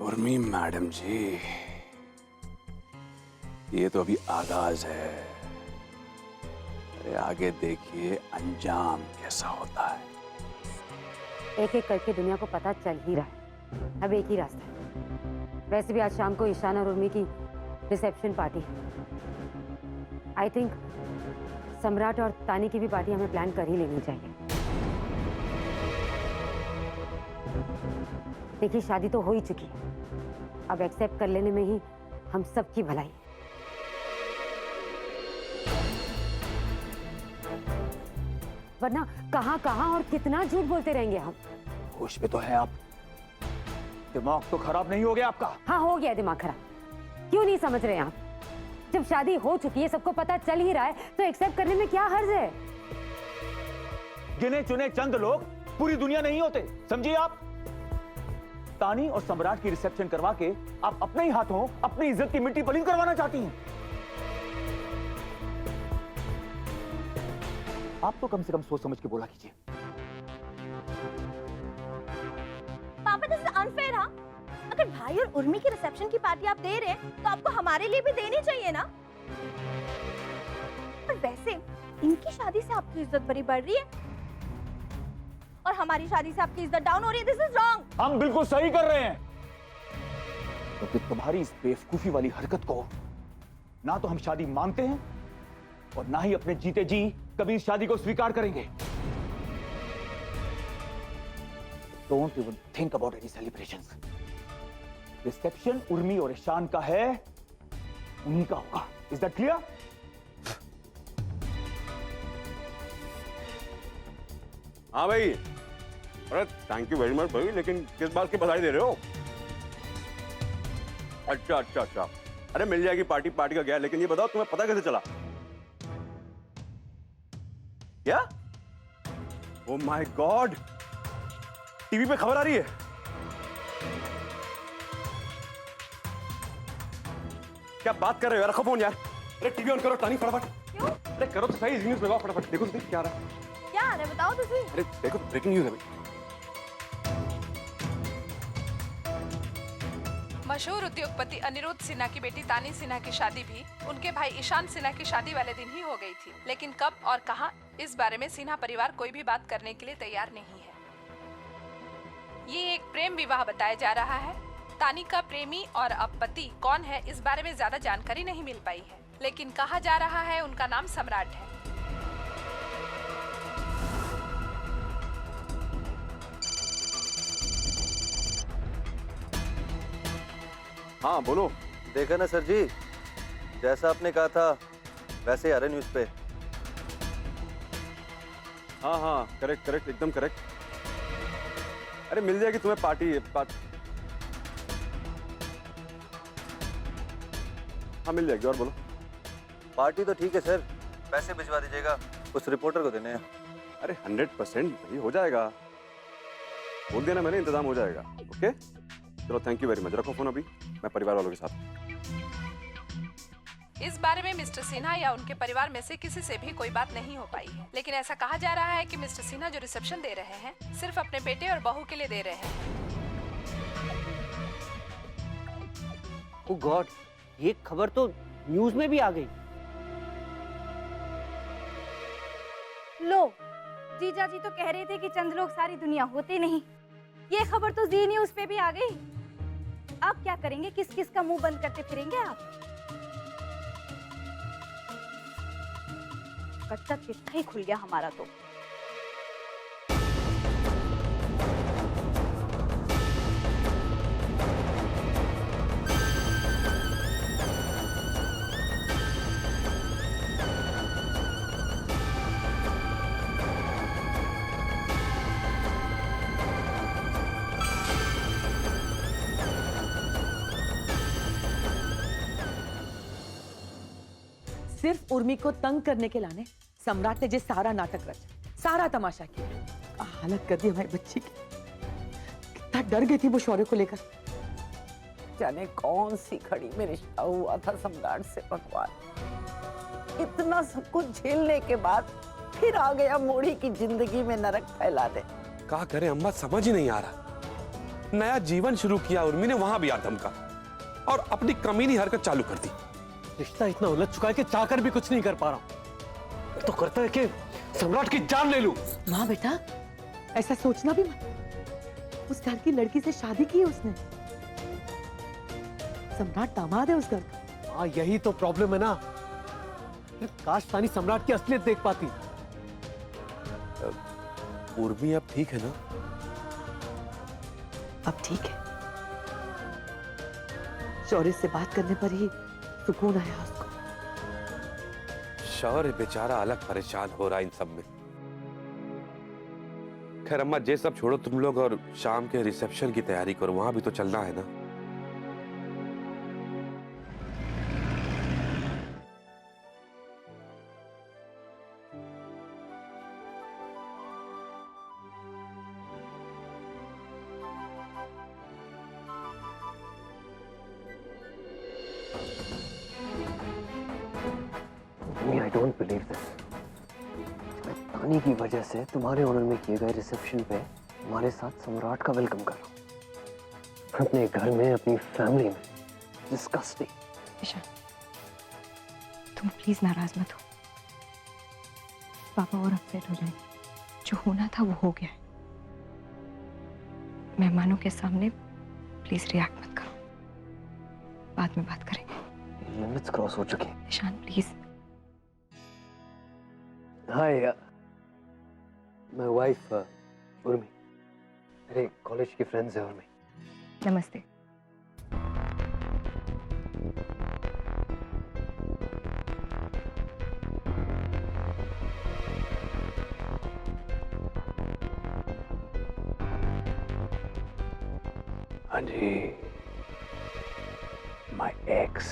Urmi madam जी, ये तो अभी आगाज है। अरे आगे देखिए अंजाम कैसा होता है। एक एक करके दुनिया को पता चल ही रहा है। अब एक ही रास्ता है। वैसे भी आज शाम को ईशान और उर्मी की रिसेप्शन पार्टी है। आई थिंक सम्राट और तानी की भी पार्टी हमें प्लान कर ही लेनी चाहिए। देखिए शादी तो हो ही चुकी है, अब एक्सेप्ट कर लेने में ही हम सबकी भलाई है। वरना कहां कहां और कितना झूठ बोलते रहेंगे हम। होश में तो है आप? दिमाग तो खराब नहीं हो गया आपका? हाँ हो गया दिमाग खराब। क्यों नहीं समझ रहे आप? जब शादी हो चुकी है, सबको पता चल ही रहा है, तो एक्सेप्ट करने में क्या हर्ज है? गिने चुने चंद लोग पूरी दुनिया नहीं होते, समझिए आप। तानी और सम्राट की रिसेप्शन करवा के आप अपने ही हाथों अपनी इज्जत की मिट्टी पलीन करवाना चाहती हैं। आप तो कम से कम सोच समझ के बोला कीजिए। पापा दिस इज अनफेयर। हाँ, अगर भाई और उर्मी की रिसेप्शन की पार्टी आप दे रहे हैं तो आपको हमारे लिए भी देनी चाहिए ना। और वैसे इनकी शादी से आपकी इज्जत बड़ी बढ़ रही है और हमारी शादी से आपकी इज्जत डाउन हो रही है। This is wrong. हम बिल्कुल सही कर रहे हैं, क्योंकि तुम्हारी इस बेवकूफी वाली हरकत को ना तो हम शादी मानते हैं और ना ही अपने जीते जी कभी इस शादी को स्वीकार करेंगे। Don't even think about any celebrations. Reception Urmi और ईशान का है, उन्हीं का होगा। Is that clear? हाँ भाई, अरे थैंक यू वेरी मच भाई, लेकिन किस बात की बधाई दे रहे हो? अच्छा अच्छा अच्छा, अरे मिल जाएगी पार्टी, पार्टी का क्या, लेकिन ये बताओ तुम्हें पता कैसे चला? क्या? ओह माय गॉड, टीवी पे खबर आ रही है। क्या बात कर रहे हो यार, रखो फोन यार। अरे टीवी ऑन करो टानी फटाफट। क्यों? अरे करो तो सही, न्यूज़ लगाओ फटाफट, देखो तो क्या आ रहा है। क्या आ रहा है बताओ तो सही। अरे देखो ब्रेकिंग न्यूज़ है भाई। मशहूर उद्योगपति अनिरुद्ध सिन्हा की बेटी तानी सिन्हा की शादी भी उनके भाई ईशान सिन्हा की शादी वाले दिन ही हो गई थी, लेकिन कब और कहां, इस बारे में सिन्हा परिवार कोई भी बात करने के लिए तैयार नहीं है। ये एक प्रेम विवाह बताया जा रहा है। तानी का प्रेमी और अब पति कौन है, इस बारे में ज्यादा जानकारी नहीं मिल पाई है, लेकिन कहा जा रहा है उनका नाम सम्राट है। हाँ बोलो। देखा ना सर जी, जैसा आपने कहा था वैसे आ रहा न्यूज़ पे। हाँ हाँ करेक्ट करेक्ट, एकदम करेक्ट। अरे मिल जाएगी तुम्हें पार्टी। हाँ मिल जाएगी, और बोलो। पार्टी तो ठीक है सर, पैसे भिजवा दीजिएगा, उस रिपोर्टर को देने हैं। अरे 100% भाई हो जाएगा, बोल देना मैंने, इंतजाम हो जाएगा। ओके चलो, थैंक यू वेरी मच, रखो फोन अभी, मैं परिवार वालों के साथ। इस बारे में मिस्टर सिन्हा या उनके परिवार में से किसी से भी कोई बात नहीं हो पाई है, लेकिन ऐसा कहा जा रहा है कि मिस्टर सिन्हा जो रिसेप्शन दे रहे हैं सिर्फ अपने बेटे और बहू के लिए दे रहे हैं। ओह गॉड, ये खबर तो न्यूज़ में भी आ गई। लो, जीजा जी तो कह रहे थे कि चंद लोग सारी दुनिया होते नहीं। ये खबर तो जी न्यूज़ पे भी आ गई। अब क्या करेंगे? किस किस का मुंह बंद करते फिरेंगे आप? कच्चा चिट्ठा ही खुल गया हमारा तो। सिर्फ उर्मी को तंग करने के लाने सम्राट ने जो सारा नाटक रचा, सारा तमाशा किया, हालत कर दी हमारी बच्ची की। कितना डर गई थी वो शौर्य को लेकर। जाने कौन सी खड़ी में रिश्ता हुआ था सम्राट से भगवान। इतना सब कुछ झेलने के बाद फिर आ गया मोड़ी की जिंदगी में नरक फैला दे। क्या करें अम्मा, समझ ही नहीं आ रहा। नया जीवन शुरू किया उर्मी ने, वहां भी आदम का और अपनी कमीनी हरकत चालू कर दी। रिश्ता इतना उलझ चुका है कि चाहकर भी कुछ नहीं कर पा रहा हूं। तो करता है कि सम्राट की जान ले लूं। माँ बेटा, ऐसा सोचना भी मत। उस घर की लड़की से शादी की है उसने। सम्राट दामाद है उस घर का। हाँ, यही तो प्रॉब्लम है ना। काश तानी सम्राट की असलियत देख पाती। उर्मी अब ठीक है ना? अब ठीक है। शौर्य से बात करने पर ही सुकून आया उसको। शौर्य बेचारा अलग परेशान हो रहा इन सब में। खैर अम्मा, ये सब छोड़ो तुम लोग और शाम के रिसेप्शन की तैयारी करो, वहां भी तो चलना है ना। I don't believe this. तानी की वजह से तुम्हारे ऑनर में किए गए रिसेप्शन पे हमारे साथ सम्राट का वेलकम कर रहा हूँ अपने घर में, अपनी फैमिली में। डिस्गस्टिंग। ईशान, तुम प्लीज नाराज मत हो। पापा और अपसेट हो जाएंगे। जो होना था वो हो गया है। मेहमानों के सामने प्लीज रिएक्ट मत करो, बाद में बात करेंगे। लिमिट्स क्रॉस हो चुकी हैं। Ishaan please. Hi, my wife Urmi. मेरे कॉलेज की फ्रेंड्स है उर्मी। नमस्ते। हाँ जी, माय एक्स।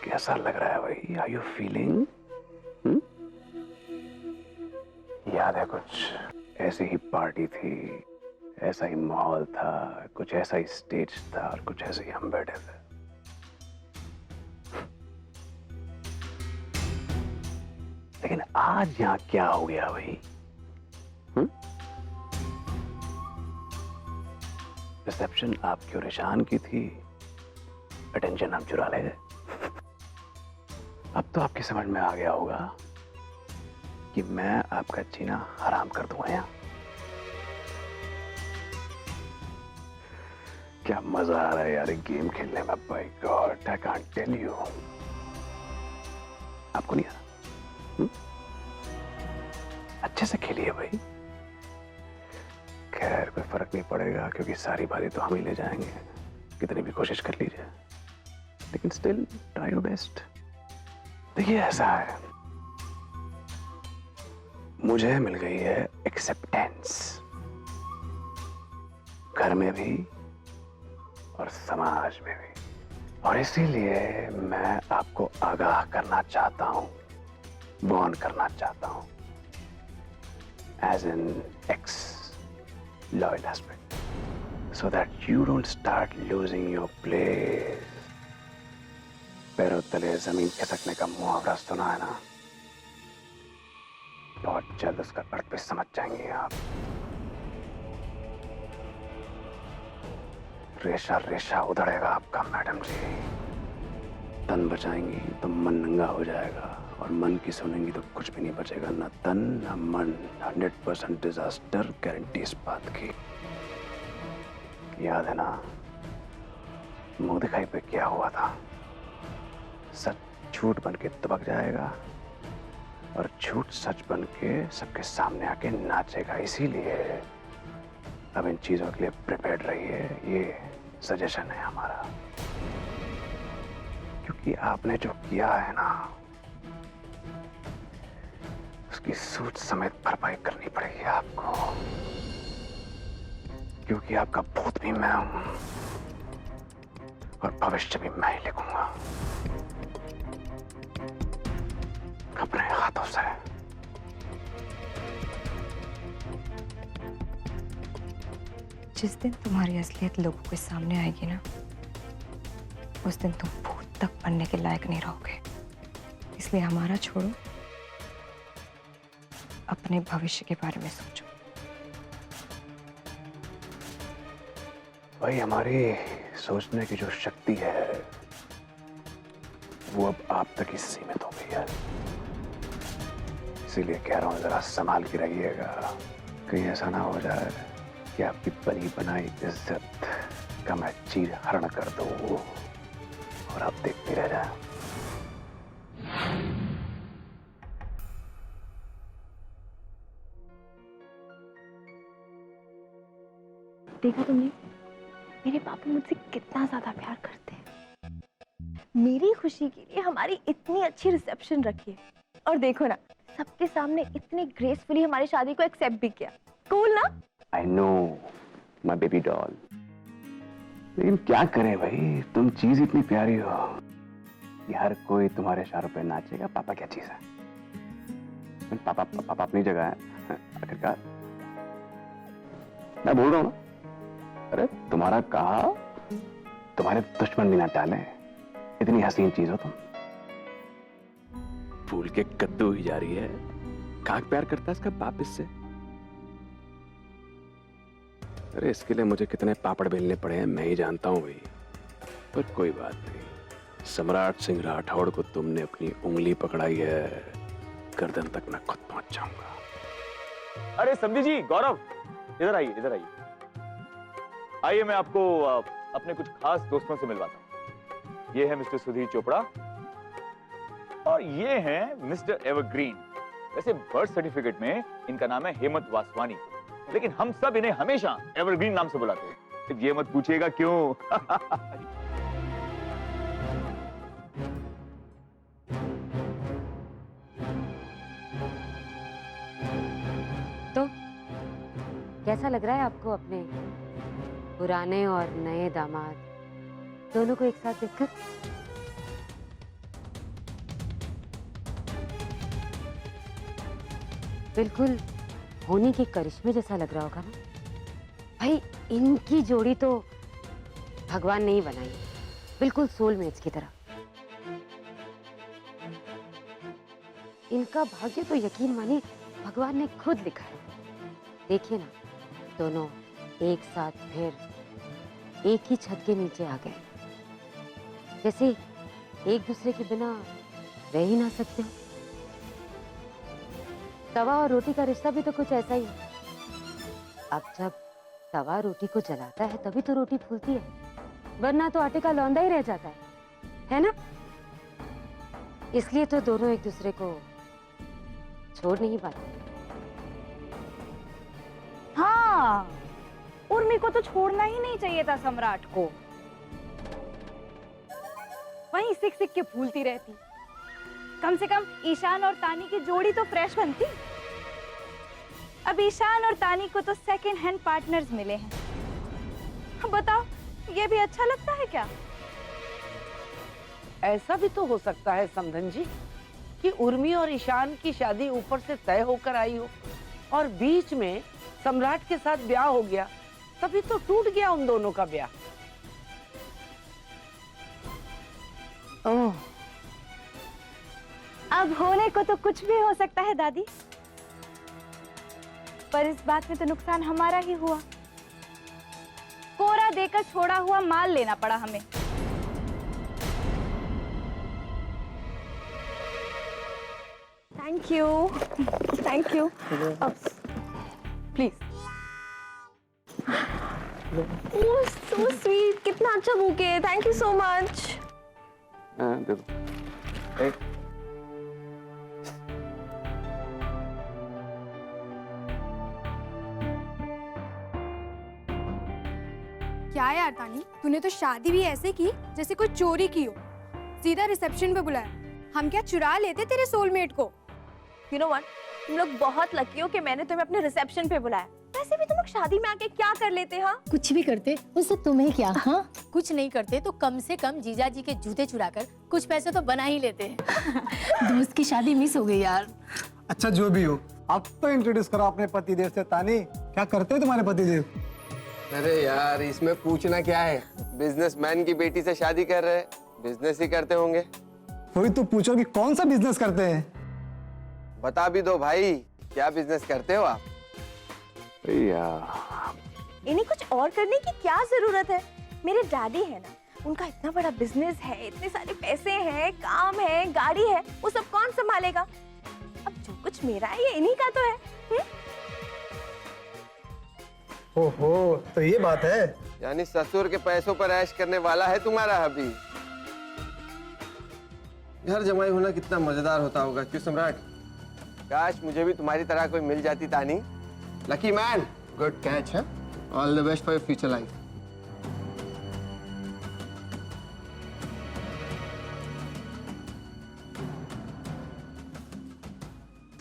कैसा लग रहा है भाई? Are you feeling? याद है कुछ ऐसी ही पार्टी थी, ऐसा ही माहौल था, कुछ ऐसा ही स्टेज था और कुछ ऐसे ही हम बैठे थे। लेकिन आज यहाँ क्या हो गया भाई? रिसेप्शन आपकी और ईशान की थी, अटेंशन हम चुरा ले गए। अब तो आपकी समझ में आ गया होगा कि मैं आपका जीना हराम कर दूंगा यहाँ। क्या मजा आ रहा है यार गेम खेलने में। By God, I can't tell you. आपको नहीं आ रहा? अच्छे से खेलिए भाई। खैर कोई फर्क नहीं पड़ेगा क्योंकि सारी बातें तो हम ही ले जाएंगे, कितनी भी कोशिश कर लीजिए। लेकिन स्टिल ट्राई योर बेस्ट। देखिए ऐसा है, मुझे मिल गई है एक्सेप्टेंस, घर में भी और समाज में भी, और इसीलिए मैं आपको आगाह करना चाहता हूं, वार्न करना चाहता हूं, as an ex loyal husband, so that you don't start losing your place. पैरों तले जमीन खिसकने का मुहावरा सुना है ना? बहुत जल्द उसका अर्थ भी समझ जाएंगे आप। रेशा रेशा उधड़ेगा आपका मैडम जी। तन बचाएंगी तो मन नंगा हो जाएगा, और मन की सुनेंगी तो कुछ भी नहीं बचेगा, ना तन ना मन। 100% डिजास्टर गारंटी इस बात की। याद है ना मुंह दिखाई पे क्या हुआ था? सच झूठ बन के दबक जाएगा और झूठ सच बन के सबके सामने आके नाचेगा। इसीलिए अब इन चीजों के लिए प्रिपेयर्ड रहिए, ये सजेशन है हमारा। क्योंकि आपने जो किया है ना, उसकी सूद समेत भरपाई करनी पड़ेगी आपको, क्योंकि आपका भूत भी मैं हूं और भविष्य भी मैं ही लिखूंगा अपने हाथों से। जिस दिन तुम्हारी असलियत लोगों के सामने आएगी ना, उस दिन तुम भूत तक बनने के लायक नहीं रहोगे। इसलिए हमारा छोड़ो, अपने भविष्य के बारे में सोचो। भाई हमारी सोचने की जो शक्ति है वो अब आप तक ही सीमित हो गई है। इसीलिए कह रहा हूं जरा संभाल के रहिएगा, कहीं ऐसा ना हो जाए कि आपकी बनी बनाई इज्जत का मैं चीर हरण कर दूं और आप देखते रह जाए। देखा तुमने, मेरे पापा मुझसे कितना ज्यादा प्यार करते हैं। मेरी खुशी के लिए हमारी इतनी अच्छी रिसेप्शन रखी है, और देखो ना, सबके सामने इतने ग्रेसफुली हमारी शादी को एक्सेप्ट भी किया। कूल ना? I know my baby doll, लेकिन क्या करे भाई, तुम चीज इतनी प्यारी हो कि हर कोई तुम्हारे इशारों पे नाचेगा। पापा क्या चीज है? पापा पापा अपनी जगह है आखिरकार। मैं बोल रहा हूँ ना, अरे तुम्हारा कहा तुम्हारे दुश्मन भी ना टाले, इतनी हसीन चीज हो तुम। फूल के कद्दू हुई जा रही है, काक प्यार करता है इसका बाप इससे। अरे इसके लिए मुझे कितने पापड़ बेलने पड़े हैं मैं ही जानता हूं भाई, पर कोई बात नहीं। सम्राट सिंह राठौड़ को तुमने अपनी उंगली पकड़ाई है, गर्दन तक मैं खुद पहुंच जाऊंगा। अरे समझी जी, गौरव इधर आइए, इधर आइए। आइए मैं आपको अपने कुछ खास दोस्तों से मिलवाता हूं। ये है मिस्टर सुधीर चोपड़ा और ये हैं मिस्टर एवरग्रीन। वैसे बर्थ सर्टिफिकेट में इनका नाम है हेमंत वासवानी, लेकिन हम सब इन्हें हमेशा एवरग्रीन नाम से बुलाते हैं। ये मत पूछिएगा क्यों। तो कैसा लग रहा है आपको अपने पुराने और नए दामाद दोनों को एक साथ देखकर? बिल्कुल होनी के करिश्मे जैसा लग रहा होगा ना भाई। इनकी जोड़ी तो भगवान ने ही बनाई, बिल्कुल सोलमेट्स की तरह। इनका भाग्य तो यकीन मानिए भगवान ने खुद लिखा है। देखिए ना, दोनों एक साथ फिर एक ही छत के नीचे आ गए, जैसे एक दूसरे के बिना रह ही ना सकते हो। तवा और रोटी का रिश्ता भी तो कुछ ऐसा ही है। अब जब तवा रोटी को जलाता है तभी तो रोटी फूलती है, वरना तो आटे का लौंदा ही रह जाता है ना? इसलिए तो दोनों एक दूसरे को छोड़ नहीं पाते। हाँ, उर्मी को तो छोड़ना ही नहीं चाहिए था सम्राट को। वहीं सिक सिक के फूलती रहती। कम से कम ईशान और तानी की जोड़ी तो फ्रेश बनती। अब ईशान और तानी को तो सेकंड हैंड पार्टनर्स मिले हैं। बताओ, ये भी अच्छा लगता है क्या? ऐसा भी तो हो सकता है समधन जी कि उर्मी और ईशान की शादी ऊपर से तय होकर आई हो और बीच में सम्राट के साथ ब्याह हो गया, तभी तो टूट गया उन दोनों का ब्याह। ओह, अब होने को तो कुछ भी हो सकता है दादी, पर इस बात में तो नुकसान हमारा ही हुआ। कोरा देकर छोड़ा हुआ माल लेना पड़ा हमें। Thank you, thank you. Please. Oh so sweet, कितना अच्छा बुके है। Thank you so much. दे दो। क्या यार तानी, तूने तो शादी भी ऐसे की जैसे कोई चोरी की हो। सीधा रिसेप्शन पे बुलाया। हम क्या चुरा लेते तेरे सोलमेट को? यू नो व्हाट, तुम लोग बहुत लकी हो कि मैंने तुम्हें अपने रिसेप्शन पे बुलाया। वैसे भी तुम लोग शादी में आके क्या कर लेते? हाँ, कुछ भी करते, उससे तुम्हें क्या? हाँ, कुछ नहीं करते तो कम से कम जीजा जी के जूते चुराकर कुछ पैसे तो बना ही लेते हैं। दोस्त की शादी मिस हो गई यार। अच्छा जो भी हो, आप तो इंट्रोड्यूस करो अपने पतिदेव से। तानी, क्या करते हैं तुम्हारे पतिदेव? अरे यार, इसमें पूछना क्या है? बिजनेसमैन की बेटी से शादी कर रहे हैं, बिजनेस ही करते होंगे। वही तो पूछो कि कौन सा बिजनेस करते हैं। बता भी दो भाई, क्या बिजनेस करते हो आप? भैया इन्हें कुछ और करने की क्या जरूरत है? मेरे डैडी है ना, उनका इतना बड़ा बिजनेस है, इतने सारे पैसे हैं, काम है, गाड़ी है, वो सब कौन संभालेगा? अब जो कुछ मेरा है ये इन्हीं का तो है। ओहो, तो ये बात है। यानी ससुर के पैसों पर ऐश करने वाला है तुम्हारा हबी। घर जमाई होना कितना मजेदार होता होगा, क्यों सम्राट? काश मुझे भी तुम्हारी तरह कोई मिल जाती तानी। लकी मैन, गुड कैच है। All the best for your future life.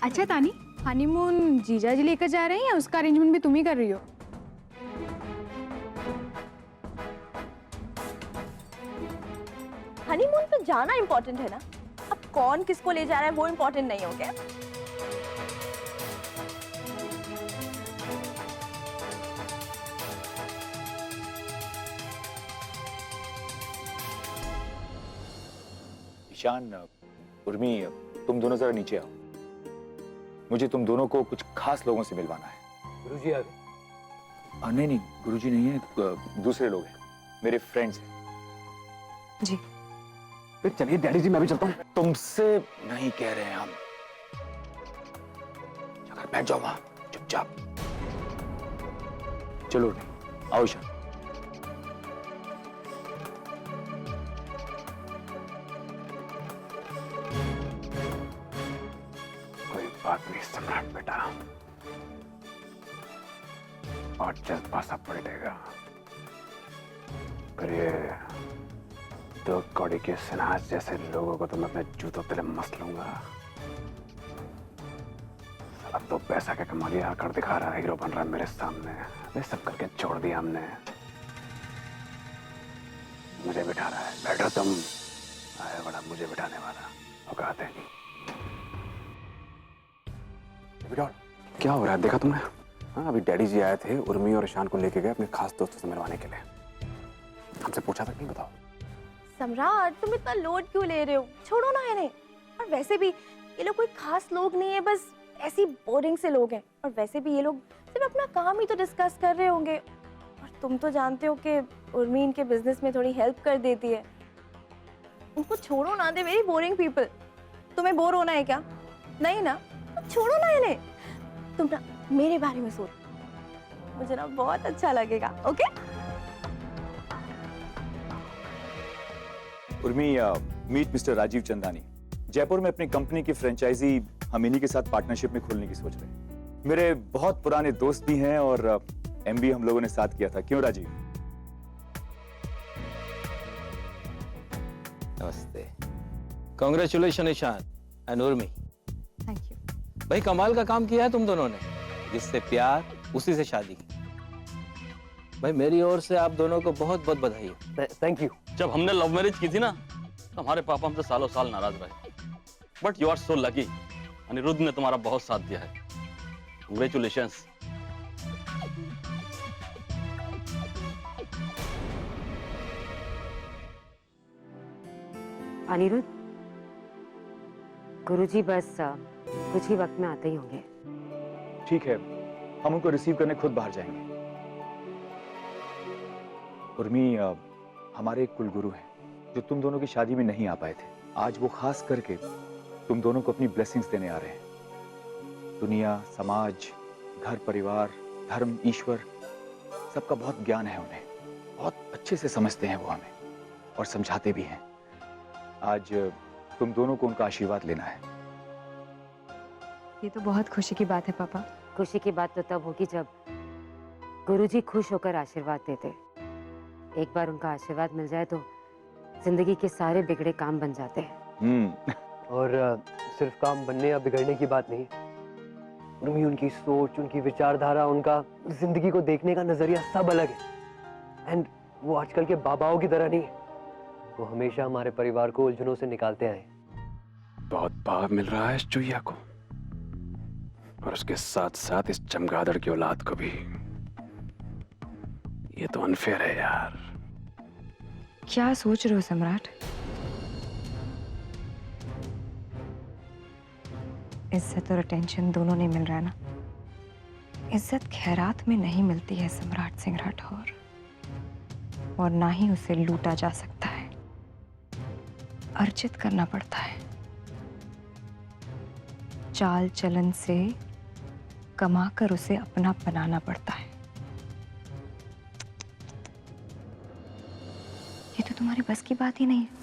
अच्छा तानी, हनीमून जीजा जी लेकर जा रहे हैं या उसका अरेंजमेंट भी तुम ही कर रही हो? हनीमून पे जाना इम्पोर्टेंट है ना, अब कौन किसको ले जा रहा है वो इम्पोर्टेंट नहीं हो क्या? ईशान, उर्मी, तुम दोनों जरा नीचे आओ। मुझे तुम दोनों को कुछ खास लोगों से मिलवाना है। गुरुजी आ गए? नहीं नहीं, गुरुजी नहीं है, दूसरे लोग हैं, मेरे फ्रेंड्स हैं। जी। फिर चलिए डैडी जी, मैं भी चलता हूँ। तुमसे नहीं कह रहे हैं हम। जाकर बैठ जाओ वहां चुपचाप। चलो नहीं, आओ ईशान। कोई बात नहीं सम्राट बेटा, और जल्दबाज़ा पलटेगा। पर ये दो कौड़ी के सनाज जैसे लोगों को तो मैं अपने जूतों तले मस लूंगा। अब तो पैसा का कमा लिया, आकर दिखा रहा है, हीरो बन रहा है मेरे सामने। ये सब करके छोड़ दिया हमने। मुझे बिठा रहा है, बैठो तुम। आया बड़ा मुझे बिठाने वाला, औकात है नहीं। क्या हो रहा है, देखा तुमने? हाँ, अभी डैडी जी आए थे, उर्मी और ईशान को लेके गए अपने खास दोस्तों से मिलवाने के लिए। हमसे पूछा तक नहीं, बताओ। सम्राट, तुम इतना लोड क्यों ले रहे हो? छोड़ो ना इन्हें। और वैसे भी ये लोग कोई खास लोग नहीं है, बस ऐसी बोरिंग से लोग हैं। और वैसे भी ये लोग सिर्फ अपना काम ही तो डिस्कस कर रहे होंगे। और तुम तो जानते हो कि उर्मी इनके बिजनेस में थोड़ी हेल्प कर देती है। उनको छोड़ो ना, दे वेरी बोरिंग पीपल। तुम्हें बोर होना है क्या? नहीं ना, तो छोड़ो ना इन्हें। तुम ना मेरे बारे में सोचो, मुझे ना बहुत अच्छा लगेगा। Okay? Urmi, meet mister Rajeev Chandani. Jaipur में अपनी कंपनी की फ्रेंचाइजी हम इन्हीं के साथ पार्टनरशिप में खोलने की सोच रहे हैं। मेरे बहुत पुराने दोस्त भी हैं और एमबी हम लोगों ने साथ किया था। क्यों राजीव? नमस्ते। Congratulation Ishaan and Urmi. Thank you. भाई कमाल का काम किया है तुम दोनों ने। जिससे प्यार उसी से शादी। भाई मेरी ओर से आप दोनों को बहुत बहुत बधाई हो। Thank you. जब हमने लव मैरिज की थी ना, तो हमारे पापा हमसे सालों साल नाराज रहे। But you are so lucky, Aniruddh ने तुम्हारा बहुत साथ दिया है। कांग्रेचुलेशंस। अनिरुद्ध, गुरुजी बस कुछ ही वक्त में आते ही होंगे। ठीक है, हम उनको रिसीव करने खुद बाहर जाएंगे। उर्मी, हमारे एक कुलगुरु हैं जो तुम दोनों की शादी में नहीं आ पाए थे। आज वो खास करके तुम दोनों को अपनी ब्लेसिंग्स देने आ रहे हैं। दुनिया, समाज, घर परिवार, धर्म, ईश्वर, सबका बहुत ज्ञान है उन्हें। बहुत अच्छे से समझते हैं वो हमें और समझाते भी हैं। आज तुम दोनों को उनका आशीर्वाद लेना है। ये तो बहुत खुशी की बात है पापा। खुशी की बात तो तब होगी जब गुरुजी खुश होकर आशीर्वाद देते। एक बार उनका आशीर्वाद मिल जाए तो जिंदगी के सारे बिगड़े काम बन जाते हैं। और सिर्फ काम बनने या बिगड़ने की बात नहीं, उर्मी, उनकी सोच, उनकी विचारधारा, उनका जिंदगी को देखने का नजरिया सब अलग है। एंड वो आजकल के बाबाओं की तरह नहीं है। वो हमेशा हमारे परिवार को उलझनों से निकालते आए। बहुत भाव मिल रहा है इस चुहिया को, और उसके साथ साथ इस चमगादड़ की औलाद को भी। ये तो अनफेयर है यार। क्या सोच रहे हो सम्राट? इज्जत और अटेंशन दोनों नहीं मिल रहा है ना? इज्जत खैरात में नहीं मिलती है सम्राट सिंह राठौर, और ना ही उसे लूटा जा सकता है, अर्जित करना पड़ता है। चाल चलन से कमाकर उसे अपना बनाना पड़ता है। ये तो तुम्हारी बस की बात ही नहीं है।